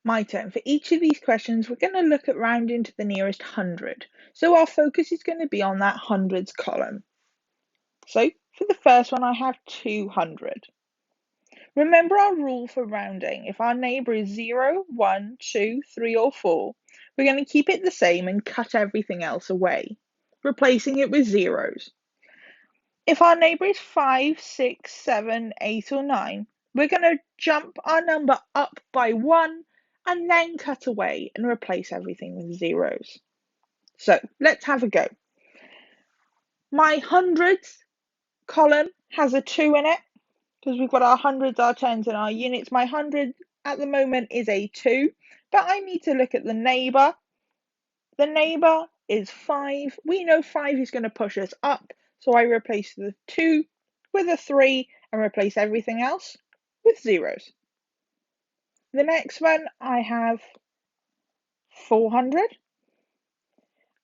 My turn. For each of these questions, we're going to look at rounding to the nearest hundred. So our focus is going to be on that hundreds column. So for the first one, I have 200. Remember our rule for rounding. If our neighbour is 0, 1, 2, 3, or 4, we're going to keep it the same and cut everything else away, replacing it with zeros. If our neighbour is 5, 6, 7, 8, or 9, we're going to jump our number up by 1 and then cut away and replace everything with zeros. So let's have a go. My hundreds column has a 2 in it because we've got our hundreds, our tens, and our units. My 100 at the moment is a 2, but I need to look at the neighbour. The neighbour is 5. We know 5 is going to push us up, so I replace the 2 with a 3 and replace everything else with zeros. The next one, I have 400,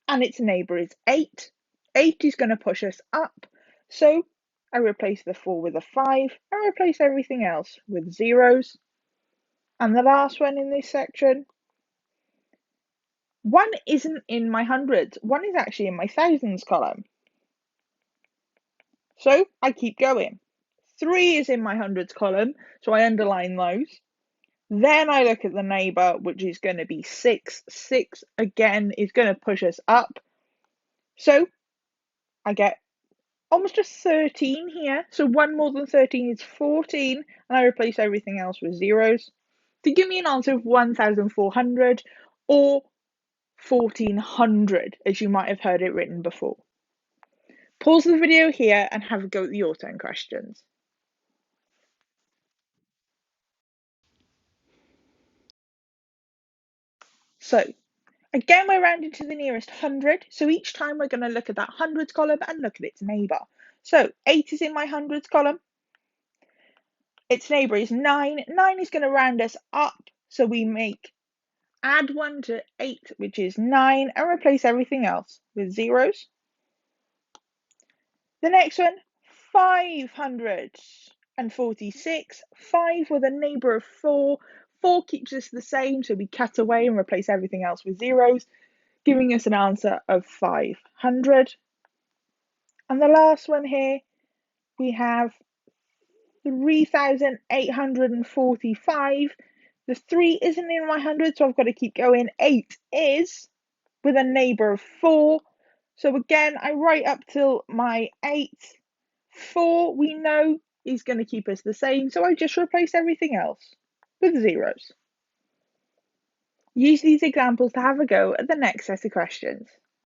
and its neighbour is 8. 8 is going to push us up, so I replace the 4 with a 5 and replace everything else with zeros. And the last one in this section, 1 isn't in my hundreds. 1 is actually in my thousands column. So I keep going. 3 is in my hundreds column, so I underline those. Then I look at the neighbour, which is going to be 6. 6 again is going to push us up. So I get almost a 13 here. So 1 more than 13 is 14, and I replace everything else with zeros to give me an answer of 1,400 or 1,400, as you might have heard it written before. Pause the video here and have a go at the your turn questions. So again, we're rounding to the nearest 100. So each time we're going to look at that hundreds column and look at its neighbour. So 8 is in my hundreds column. Its neighbour is 9. 9 is going to round us up. So we add 1 to 8, which is 9, and replace everything else with zeros. The next one, 546. 5 with a neighbour of 4. 4 keeps us the same, so we cut away and replace everything else with zeros, giving us an answer of 500. And the last one here, we have 3,845. The 3 isn't in my hundred, so I've got to keep going. 8 is, with a neighbour of 4. So again, I write up till my 8. 4 we know is going to keep us the same, so I just replace everything else with zeros. Use these examples to have a go at the next set of questions.